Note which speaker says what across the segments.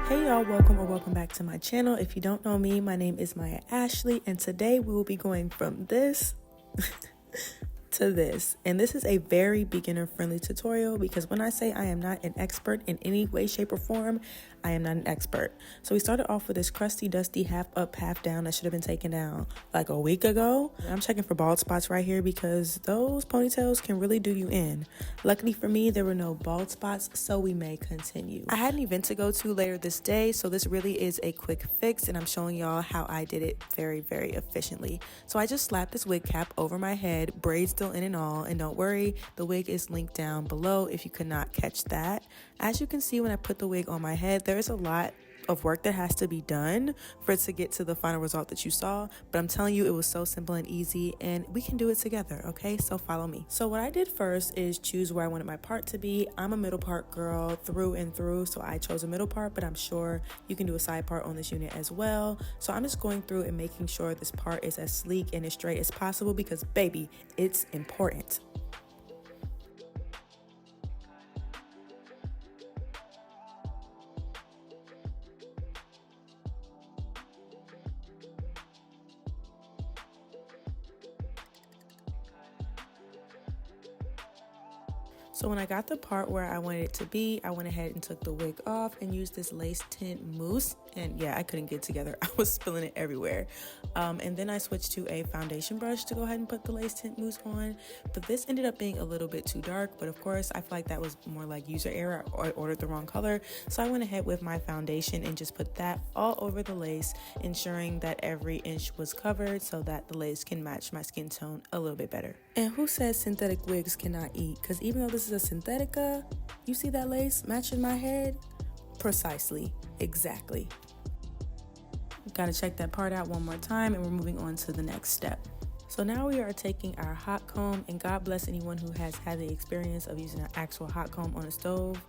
Speaker 1: Hey y'all, welcome back to my channel. If you don't know me, my name is Maya Ashley, and today we will be going from this to this. And this is a very beginner friendly tutorial because when I say I am not an expert in any way, shape, or form, I am not an expert. So we started off with this crusty, dusty, half up, half down that should have been taken down like a week ago. I'm checking for bald spots right here because those ponytails can really do you in. Luckily for me, there were no bald spots, so we may continue. I had an event to go to later this day, so this really is a quick fix, and I'm showing y'all how I did it very, very efficiently. So I just slapped this wig cap over my head, braids still in and all, and don't worry, the wig is linked down below if you could not catch that. As you can see, when I put the wig on my head, there is a lot of work that has to be done for it to get to the final result that you saw, but I'm telling you, it was so simple and easy, and we can do it together, okay? So follow me. So what I did first is choose where I wanted my part to be. I'm a middle part girl through and through, so I chose a middle part, but I'm sure you can do a side part on this unit as well. So I'm just going through and making sure this part is as sleek and as straight as possible because, baby, it's important. So when I got the part where I wanted it to be, I went ahead and took the wig off and used this lace tint mousse. And yeah, I couldn't get it together. I was spilling it everywhere. And then I switched to a foundation brush to go ahead and put the lace tint mousse on. But this ended up being a little bit too dark. But of course, I feel like that was more like user error, or I ordered the wrong color. So I went ahead with my foundation and just put that all over the lace, ensuring that every inch was covered so that the lace can match my skin tone a little bit better. And who says synthetic wigs cannot eat? Because even though this is a synthetica, you see that lace matching my head? Precisely, exactly. Gotta check that part out one more time, and we're moving on to the next step. So now we are taking our hot comb, and God bless anyone who has had the experience of using an actual hot comb on a stove.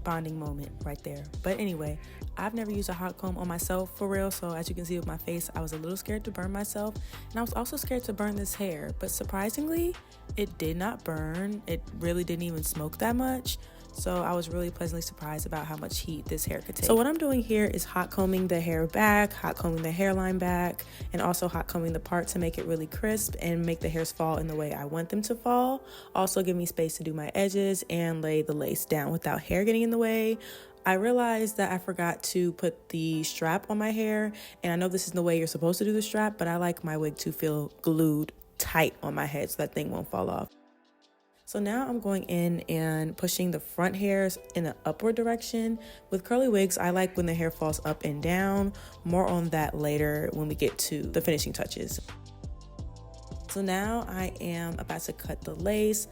Speaker 1: Bonding moment right there. But anyway, I've never used a hot comb on myself for real, so as you can see with my face, I was a little scared to burn myself, and I was also scared to burn this hair, but surprisingly, it did not burn. It really didn't even smoke that much. So I was really pleasantly surprised about how much heat this hair could take. So what I'm doing here is hot combing the hair back, hot combing the hairline back, and also hot combing the part to make it really crisp and make the hairs fall in the way I want them to fall. Also give me space to do my edges and lay the lace down without hair getting in the way. I realized that I forgot to put the strap on my hair, and I know this is the way you're supposed to do the strap, but I like my wig to feel glued tight on my head so that thing won't fall off. So now I'm going in and pushing the front hairs in an upward direction. With curly wigs, I like when the hair falls up and down. More on that later when we get to the finishing touches. So now I am about to cut the lace.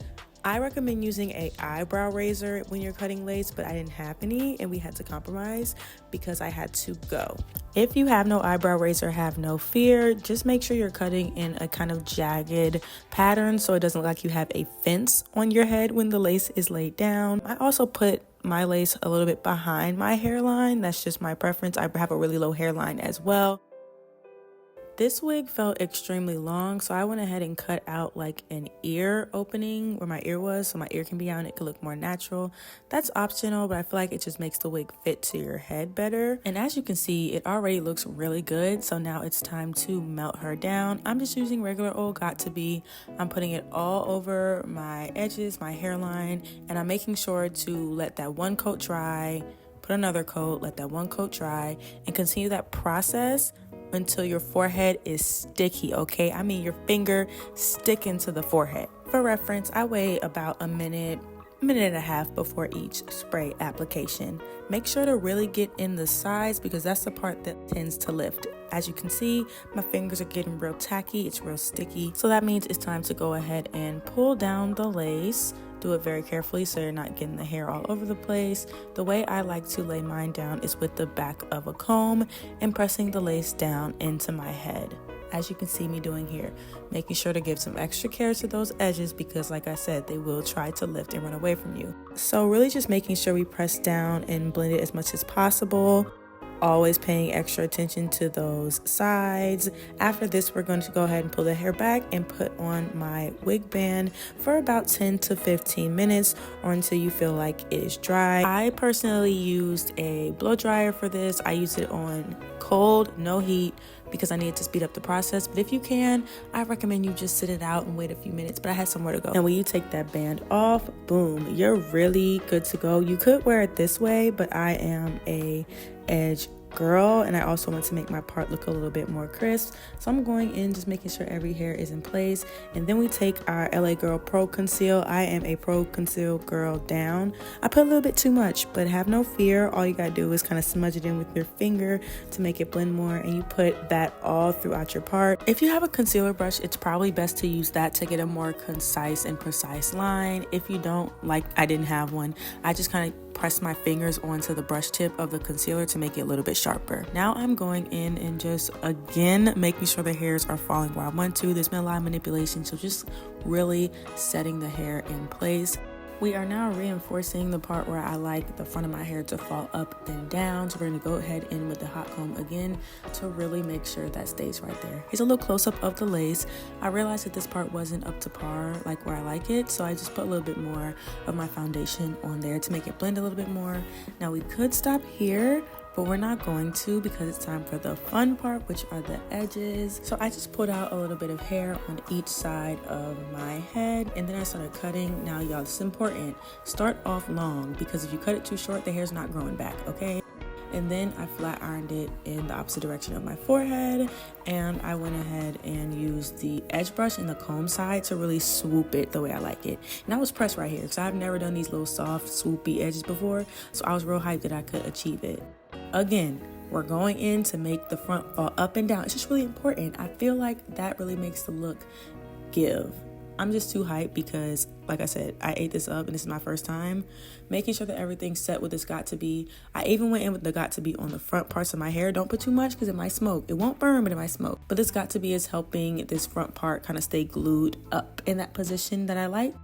Speaker 1: I recommend using an eyebrow razor when you're cutting lace, but I didn't have any and we had to compromise because I had to go. If you have no eyebrow razor, have no fear. Just make sure you're cutting in a kind of jagged pattern so it doesn't look like you have a fence on your head when the lace is laid down. I also put my lace a little bit behind my hairline. That's just my preference. I have a really low hairline as well. This wig felt extremely long, so I went ahead and cut out like an ear opening where my ear was, so my ear can be out and it could look more natural. That's optional, but I feel like it just makes the wig fit to your head better. And as you can see, it already looks really good, so now it's time to melt her down. I'm just using regular old got2b. I'm putting it all over my edges, my hairline, and I'm making sure to let that one coat dry, put another coat, let that one coat dry, and continue that process until your forehead is sticky, okay? I mean your finger sticking to the forehead. For reference, I wait about a minute and a half before each spray application. Make sure to really get in the sides because that's the part that tends to lift. As you can see, my fingers are getting real tacky, it's real sticky. So that means it's time to go ahead and pull down the lace. Do it very carefully so you're not getting the hair all over the place. The way I like to lay mine down is with the back of a comb and pressing the lace down into my head. As you can see me doing here, making sure to give some extra care to those edges because like I said, they will try to lift and run away from you. So really just making sure we press down and blend it as much as possible. always paying extra attention to those sides. After this, we're going to go ahead and pull the hair back and put on my wig band for about 10 to 15 minutes or until you feel like it is dry. I personally used a blow dryer for this. I used it on cold, no heat, because I needed to speed up the process. But if you can, I recommend you just sit it out and wait a few minutes, but I had somewhere to go. And when you take that band off, boom, you're really good to go. You could wear it this way, but I am a edge girl and I also want to make my part look a little bit more crisp, so I'm going in just making sure every hair is in place. And then we take our LA Girl Pro Conceal. I am a Pro Conceal girl down. I put a little bit too much, but have no fear. All you gotta do is kind of smudge it in with your finger to make it blend more, and you put that all throughout your part. If you have a concealer brush, it's probably best to use that to get a more concise and precise line. If you don't, like I didn't have one, I just kind of press my fingers onto the brush tip of the concealer to make it a little bit sharper. Now I'm going in and just again making sure the hairs are falling where I want to. There's been a lot of manipulation, so just really setting the hair in place. We are now reinforcing the part where I like the front of my hair to fall up and down. So we're going to go ahead in with the hot comb again to really make sure that stays right there. Here's a little close-up of the lace. I realized that this part wasn't up to par like where I like it, so I just put a little bit more of my foundation on there to make it blend a little bit more. Now we could stop here, but we're not going to because it's time for the fun part, which are the edges. So I just pulled out a little bit of hair on each side of my head and then I started cutting. Now y'all, this is important. Start off long because if you cut it too short, the hair's not growing back, okay? And then I flat ironed it in the opposite direction of my forehead, and I went ahead and used the edge brush and the comb side to really swoop it the way I like it. And I was pressed right here because I've never done these little soft swoopy edges before, so I was real hyped that I could achieve it. Again, we're going in to make the front fall up and down. It's just really important. I feel like that really makes the look give. I'm just too hyped because, like I said, I ate this up and this is my first time. Making sure that everything's set with this got to be. I even went in with the got to be on the front parts of my hair. Don't put too much because it might smoke. It won't burn, but it might smoke. But this got to be is helping this front part kind of stay glued up in that position that I like.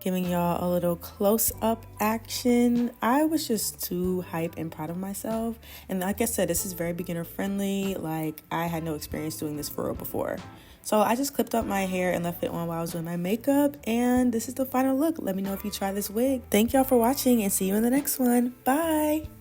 Speaker 1: Giving y'all a little close-up action. I was just too hype and proud of myself. And like I said, this is very beginner friendly. Like, I had no experience doing this for real before. So I just clipped up my hair and left it on while I was doing my makeup. And this is the final look. Let me know if you try this wig. Thank y'all for watching and see you in the next one. Bye!